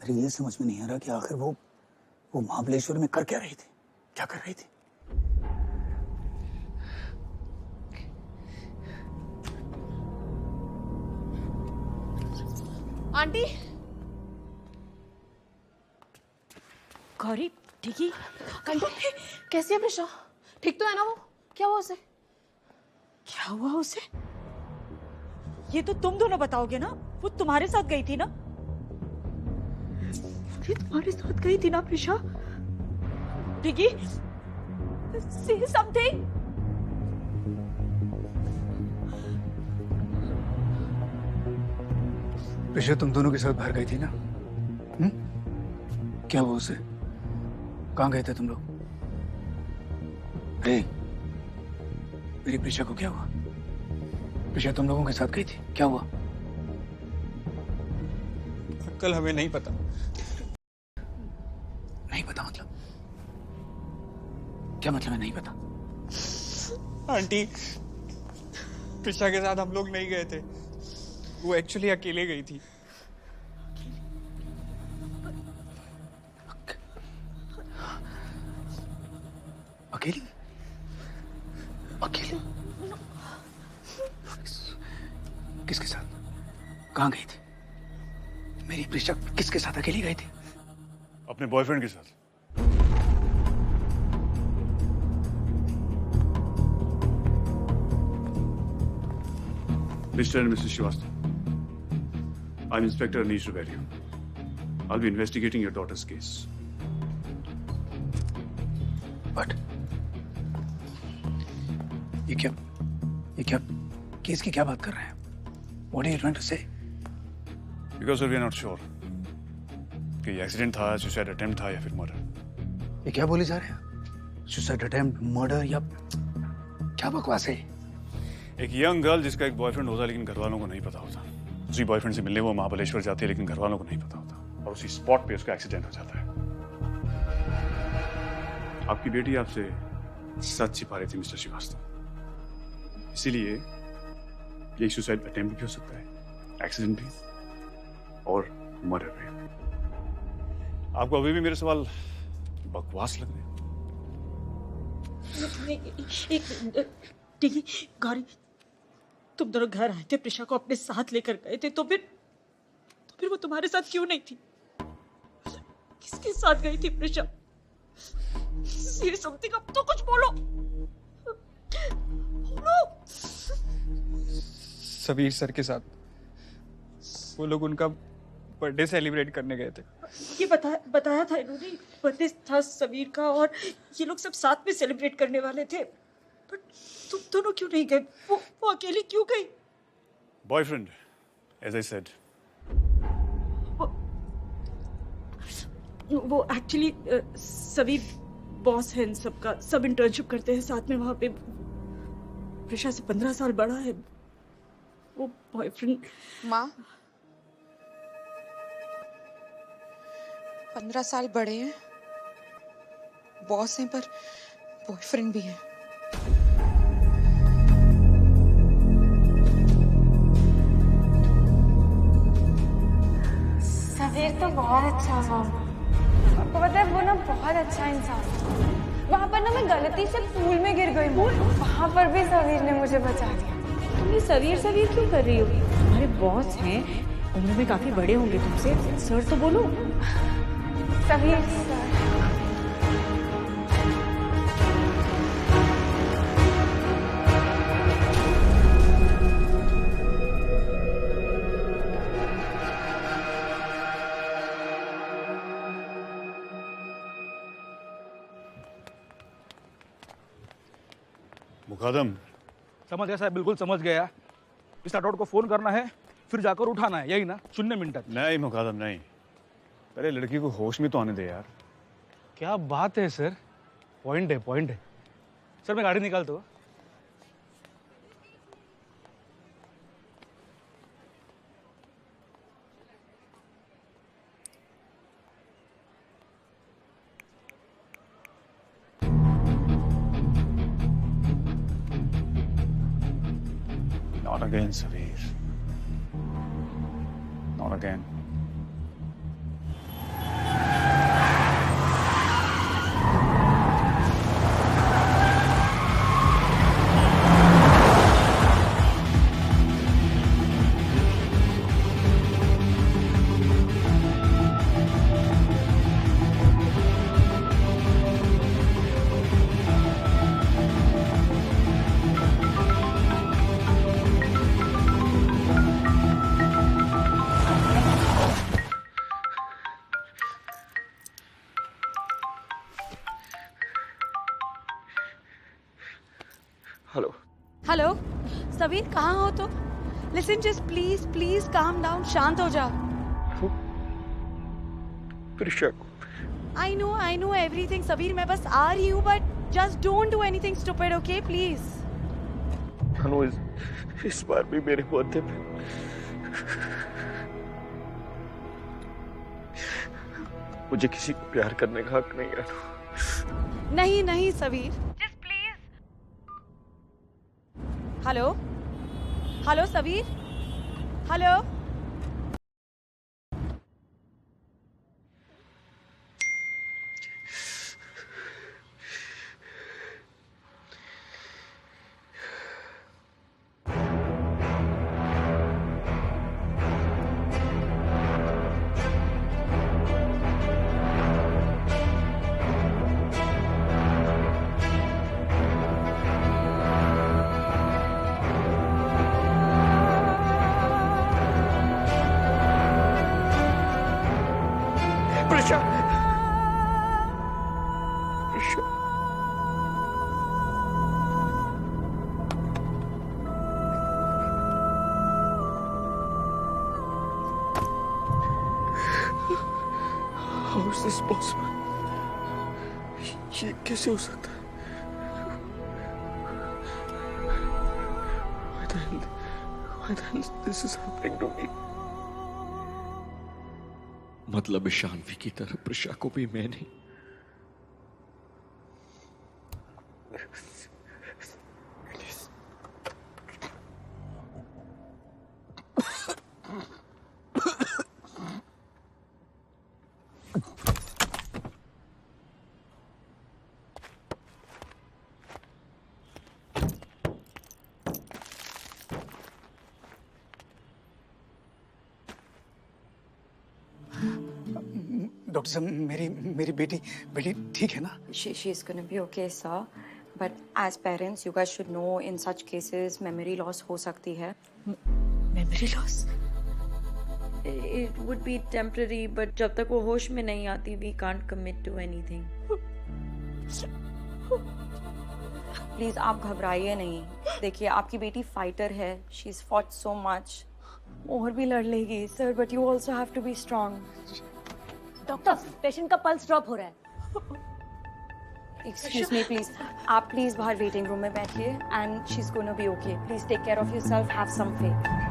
फिर ये समझ में नहीं आ रहा कि आखिर वो महाबलेश्वर में कर क्या रही थी, क्या कर रही थी। आंटी गौरी ठीक ही। आंटी कैसी है प्रिशा? ठीक तो है ना वो? क्या हुआ उसे? क्या हुआ उसे? ये तो तुम दोनों बताओगे ना। वो तुम्हारे साथ गई थी ना? ये तुम्हारे साथ गई थी ना प्रिशा? डिगी, say something. प्रिशा तुम दोनों के साथ बाहर गई थी ना? क्या हुआ उसे? कहाँ गए थे तुम लोग? मेरी प्रिशा को क्या हुआ? प्रिशा तुम लोगों के साथ गई थी, क्या हुआ? कल हमें नहीं पता। नहीं पता मतलब? क्या मतलब है नहीं पता? आंटी, प्रिशा के साथ हम लोग नहीं गए थे। वो एक्चुअली अकेले गई थी। अकेली? अकेली? किसके साथ? कहाँ गई थी? मेरी प्रिशा किसके साथ अकेली गई थी? अपने बॉयफ्रेंड के साथ। Mr. and Mrs. Srivastava, I'm Inspector Anish Ribeiro. I'll be investigating your daughter's case. But ये क्या केस की क्या बात कर रहे हैं? What are you trying to say? Because we are not sure कि ये एक्सीडेंट था, सुसाइड अटेम्प्ट था या फिर मर्डर। ये क्या बोले जा रहे हैं? सुसाइड अटेम्प्ट, मर्डर या क्या बकवास है? एक यंग गर्ल जिसका एक बॉयफ्रेंड होता है लेकिन घर वालों को नहीं पता होता। उसी बॉयफ्रेंड से मिलने वो महाबलेश्वर जाती है लेकिन घर वालों को नहीं पता होता और उसी स्पॉट पे उसका एक्सीडेंट हो जाता है। आपकी बेटी आपसे सच छिपा रही थी मिस्टर श्रीवास्तव, इसीलिए ये सुसाइड अटेम्प्ट भी हो सकता है, एक्सीडेंट भी और मर्डर भी। आपको अभी भी मेरे सवाल बकवास लग रहे हैं? डिगी, गौरी, तुम दोनों घर आए थे, प्रिशा को अपने साथ लेकर गए थे, तो फिर वो तुम्हारे साथ क्यों नहीं थी? किसके साथ गई थी प्रिशा? Say something, अब तो कुछ बोलो। सबीर सर के साथ। वो लोग उनका बर्थडे सेलिब्रेट करने गए थे। ये बताया था इन्होंने, बर्थडे था सबीर का और ये लोग सब साथ में सेलिब्रेट करने वाले थे। बट तुम दोनों क्यों नहीं गए? वो अकेली क्यों गई? Boyfriend, as I said. वो एक्चुअली सबीर बॉस है इन सबका, सब इंटर्नशिप करते हैं साथ में वहां पे। प्रिशा से 15 साल बड़ा है वो बॉयफ्रेंड। माँ 15 साल बड़े हैं, बॉस हैं, पर बॉयफ्रेंड भी है। सबीर तो बहुत अच्छा है। आपको पता है वो ना बहुत अच्छा इंसान। वहाँ पर ना मैं गलती से पूल में गिर गई। वहाँ पर भी सबीर ने मुझे बचा लिया। तुम ये सबीर क्यों कर रही हो? तुम्हारे बॉस हैं, उम्र में काफी बड़े होंगे तुमसे, सर तो बोलो। सबीर सर। मुकादम, समझ गया साहब, बिल्कुल समझ गया। इस अटोट को फोन करना है, फिर जाकर उठाना है, यही ना? 0 मिनट तक। नहीं मुकादम नहीं, पहले लड़की को होश में तो आने दे यार। क्या बात है सर, पॉइंट है। सर मैं गाड़ी निकालता हूँ। Not again, Saveer. Not again. Hello Saveer, कहाँ हो तुम? Listen, just please please calm down, शांत हो जाओ। प्रिशा को आई नो एवरीथिंग सवीर, मैं बस आ रही हूँ, but just don't do anything stupid, okay please. Anu, इस बार भी मेरे बर्थडे पे मुझे किसी को प्यार करने का हक नहीं है। नहीं Saveer, just please. Hello Saveer, hello. Prisha, Prisha, How is this possible? ये कैसे हो सकता है? Why the hell this is happening to me? मतलब शानवी की तरह प्रिशा को भी मैं नहीं। डॉक्टर साहब, मेरी बेटी ठीक है ना? She's gonna be okay, sir. But as parents, you guys should know in such cases memory loss हो सकती है. Memory loss? It would be temporary, but जब तक वो होश में नहीं आती, we can't commit to anything. Please आप घबराइए नहीं। देखिए आपकी बेटी फाइटर है, she's fought so much. और भी लड़ लेगी sir, but you also have to be strong. Doctor, patient का पल्स ड्रॉप हो रहा है। Excuse me, please. आप प्लीज बाहर वेटिंग रूम में बैठिए, and she's gonna be okay. Please take care of yourself. Have some faith.